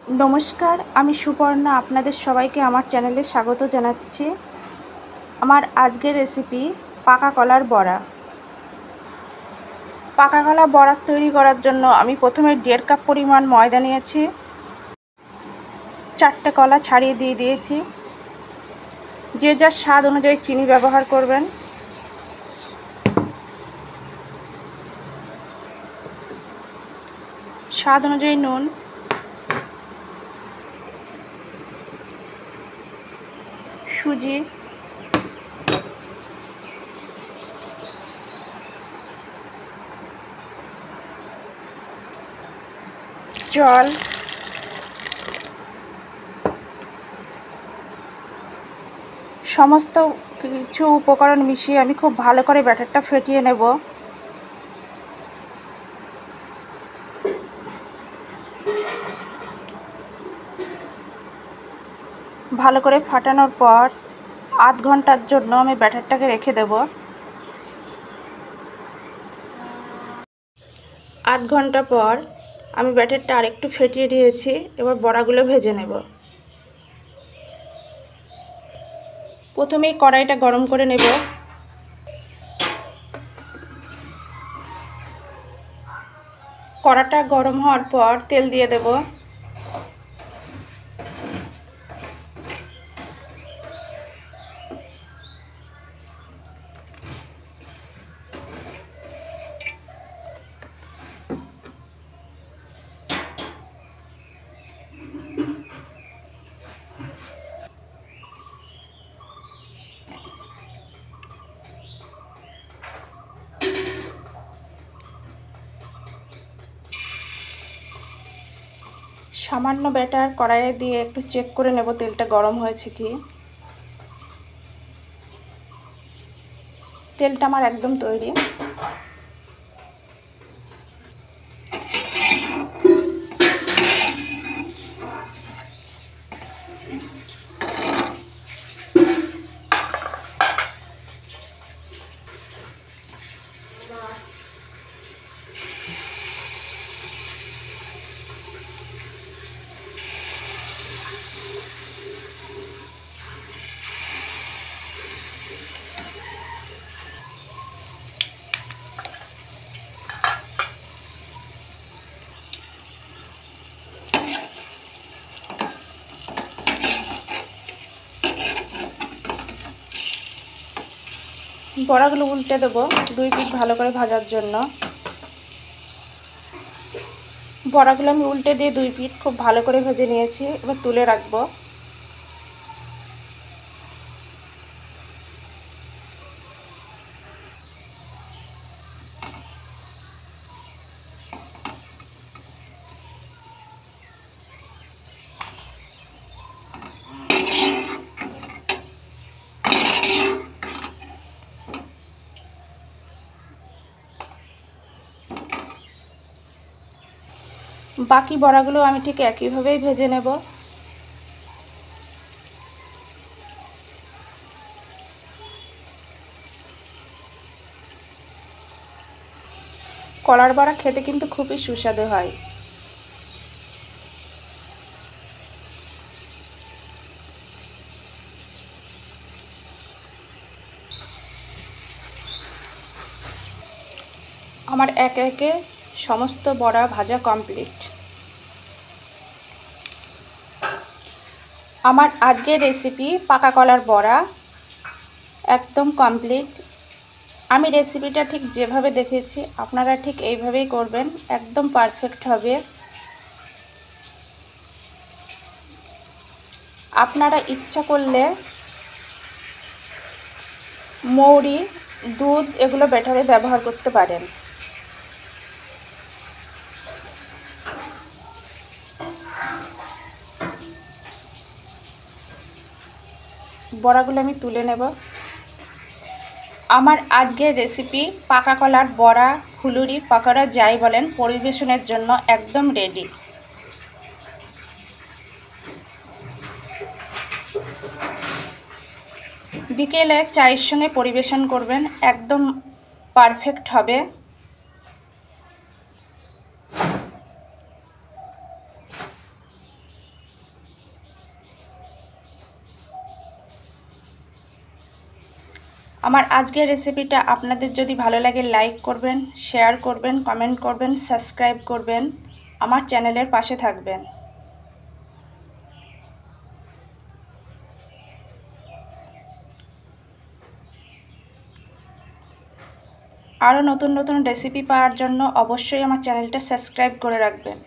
নমস্কার, আমি সুপর্ণা আপনাদের সবাইকে আমার চ্যানেলে স্বাগত জানাচ্ছি। আমার আজকের রেসিপি পাকা কলার বড়া। পাকা কলা বড়া তৈরি করার জন্য আমি প্রথমে 1.5 কাপ পরিমাণ ময়দা নিয়েছি। 4টে কলা ছাড়িয়ে দিয়ে দিয়েছি। যে যার স্বাদ অনুযায়ী চিনি ব্যবহার করবেন। স্বাদ অনুযায়ী নুন, সুজি, জল, সমস্ত কিছু উপকরণ মিশিয়ে আমি খুব ভালো করে ব্যাটারটা ফেটিয়ে নেব। ভালো করে ফাটানোর পর আধ ঘন্টার জন্য আমি ব্যাটারটাকে রেখে দেব। আধ ঘন্টা পর আমি ব্যাটারটা আরেকটু ফেটিয়ে দিয়েছি। এবার বড়াগুলো ভেজে নেব। প্রথমেই কড়াইটা গরম করে নেব। কড়াটা গরম হওয়ার পর তেল দিয়ে দেব। সামান্য ব্যাটার কড়াইয়ে দিয়ে একটু চেক করে নেব তেলটা গরম হয়েছে কি। তেলটা আমার একদম তৈরি। বড়াগুলো উল্টে দেবো 2 পিঠ ভালো করে ভাজার জন্য। বড়াগুলো আমি উল্টে দিয়ে 2 পিঠ খুব ভালো করে ভেজে নিয়েছি। এবার তুলে রাখবো। বাকি বড়াগুলো আমি ঠিক একইভাবেই ভেজে নেব। কলার বড়া খেতে কিন্তু খুবই সুস্বাদু হয়। আমার একে একে সমস্ত বড়া ভাজা কমপ্লিট। আমার আজকের রেসিপি পাকা কলার বড়া একদম কমপ্লিট। আমি রেসিপিটা ঠিক যেভাবে দেখেছি আপনারা ঠিক এইভাবেই করবেন, একদম পারফেক্ট হবে। আপনারা ইচ্ছা করলে মৌরি, দুধ এগুলো ব্যাটারে ব্যবহার করতে পারেন। বড়াগুলো আমি তুলে নেব। আমার আজকের রেসিপি পাকা কলার বড়া, ফুলুরি, পাকোড়া যাই বলেন পরিবেশনের জন্য একদম রেডি। বিকেলে চায়ের সঙ্গে পরিবেশন করবেন, একদম পারফেক্ট হবে। আমার আজকের রেসিপিটা আপনাদের যদি ভালো লাগে লাইক করবেন, শেয়ার করবেন, কমেন্ট করবেন, সাবস্ক্রাইব করবেন, আমার চ্যানেলের পাশে থাকবেন। আরও নতুন নতুন রেসিপি পাওয়ার জন্য অবশ্যই আমার চ্যানেলটা সাবস্ক্রাইব করে রাখবেন।